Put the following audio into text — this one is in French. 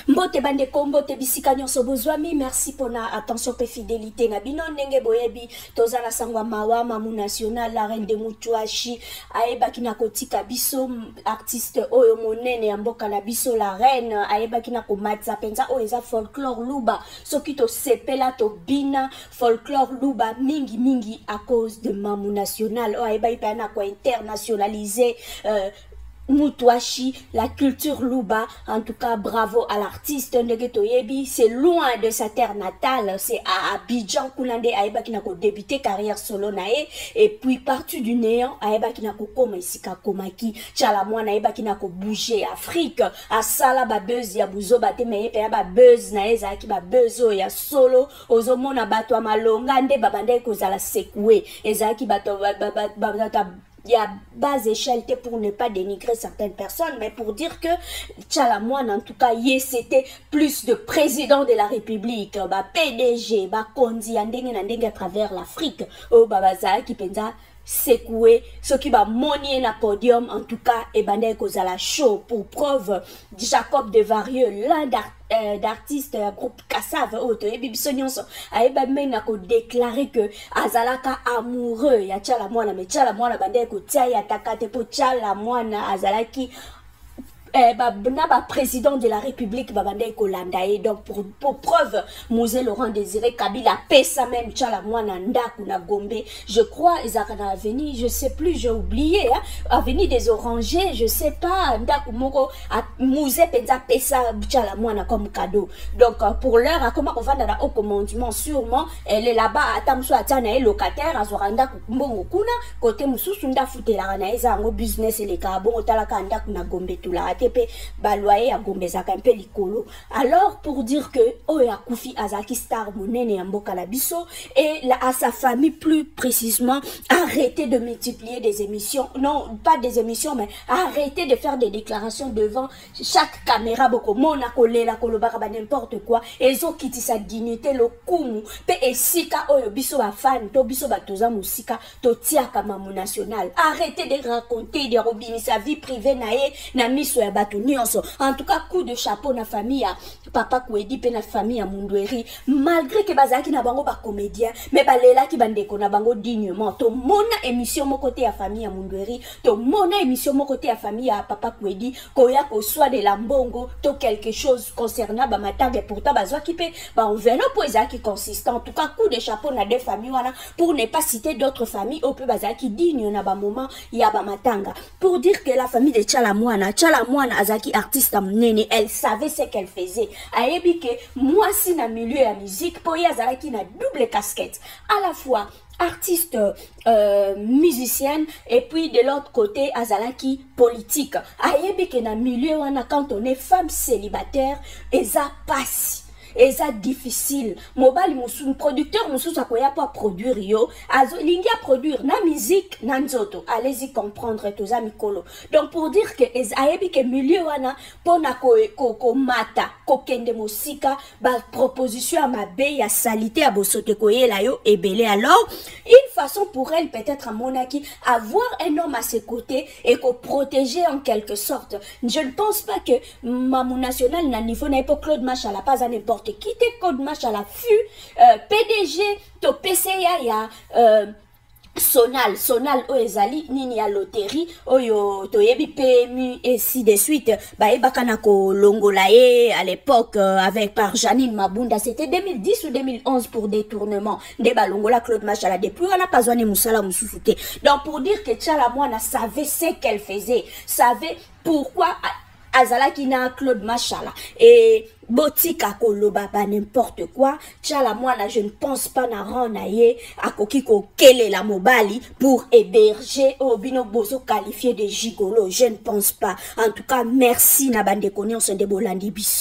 Mbote bande kombo te bisika nyonso bozwami, merci pour na attention pe fidélité na bino ndenge boyebi tozala sangwa mawa mamu national la reine de Mutuashi aeba kina kotika biso artiste oyo monene ya mboka na biso la reine aeba kina ko matza penza oyo eza folklore luba soki to sepela to bina folklore luba mingi mingi à cause de mamu national oyo aeba ipana ko internationaliser Mutuashi, la culture luba, en tout cas bravo à l'artiste Ndegeto Yebi, c'est loin de sa terre natale, c'est à Abidjan Koulande Aeba qui n'a ko débuté carrière solo nae et puis parti du néant Aeba qui n'a ko koma isika komaki chala mwana Aeba qui n'a ko bouger Afrique à sala ba buzz ya buzo bate meye pe ba buzz nae za ki ba buzzo ya solo ozomona bato amalonga nde babande ko zala sekoué ezaki bato il y a bas échelle pour ne pas dénigrer certaines personnes, mais pour dire que Tchalamouane, en tout cas, c'était plus de président de la République, bah PDG, bah Kondi, andenge à travers l'Afrique, oh babaza qui pensa secoué, ce qui va monnier na podium, en tout cas, et bande kozala show pour preuve Jacob de Varieux, l'un d'artistes groupe Kassav auto et bibisonyonso aeba mena ko déclarer que azalaka amoureux ya Tchala mwana mais Tchala mwana bande ko tia ya takate po Tchala mwana azalaki ba président de la République babande kolandae donc pour preuve Mosé Laurent Désiré Kabila pesa même Tchala mwana ndaku na Gombe je crois ezakana avenue je sais plus j'ai oublié hein, avenue des Orangers je sais pas ndaku moko Mosé penza pesa Tchala mwana comme cadeau donc pour l'heure à comment on va dans au commandement sûrement elle est là-bas atamso atana et locataire azoranda mbongo kuna côté mususu nda futela na eza ngo business les kabongo talaka ndaku na Gombe tula baloyer à Gombezaka un peu likolo. Alors pour dire que Oya Koufi Azaki Star Monene Yamboka Labiso et à sa famille plus précisément arrêter de multiplier des émissions, non pas des émissions mais arrêter de faire des déclarations devant chaque caméra boko mona kolé la kolobaka n'importe quoi et zo kiti sa dignité le kumu pe esika oyo biso ba fan to biso ba toza musika to tiaka mamu national arrêter de raconter de robini sa vie privée nae na miso ya bato nyonso en tout cas coup de chapeau na famille ya papa Kwedi pe na famille ya Mundweri malgré que bazaki na bango ba comédien mais balela ki bandeko na bango dignement to mona émission mo côté ya famille ya Mundweri to mona émission mo côté ya famille ya papa Kwedi koya ko soit de la mbongo to quelque chose concernant ba matanga pourtant bazwa ki pe ba enveloppe po ezaki consistant en tout cas coup de chapeau na deux familles wana pour ne pas citer d'autres familles au peu bazaki digne na ba moment ya ba matanga pour dire que la famille de Tchala mwana Azaki artiste amnene elle savait ce qu'elle faisait ayebi que moi si na milieu ya musique po yazalaki na double casquette à la fois artiste musicienne et puis de l'autre côté azalaki politique ayebi que na milieu wana quand on est femme célibataire eza passe et ça difficile mobile musu producteur musu sakoya pas produire yo azo lingi a produire na musique na nzoto allez-y comprendre tous amis mikolo donc pour dire que ayebi que milieu wana pona ko mata ko kende musika ba proposition à ma be ya salité à bosote koyela yo ebele alors une façon pour elle peut-être à monaki avoir un homme à ses côtés et ko protéger en quelque sorte je ne pense pas que Mamu national na niveau na Claude Machala pas à n'importe qui te code match à l'affût PDG to PCA ya Sonal oezali nini ya loterie oyo toyebi PMU et si de suite baebakana ko longolae à l'époque avec par Janine Mabunda c'était 2010 ou 2011 pour détournement de balongola Claude Machala depuis on a pas besoin de musala mususute donc pour dire que Tchala mwana savait ce qu'elle faisait savait pourquoi azalaki na Claude Machala et botika koloba ba n'importe quoi Tchala mwana je ne pense pas na ranaye akoki ko kele la mobali pour héberger obino bozo qualifié de gigolo je ne pense pas en tout cas merci na bande connaissance de bolandi bis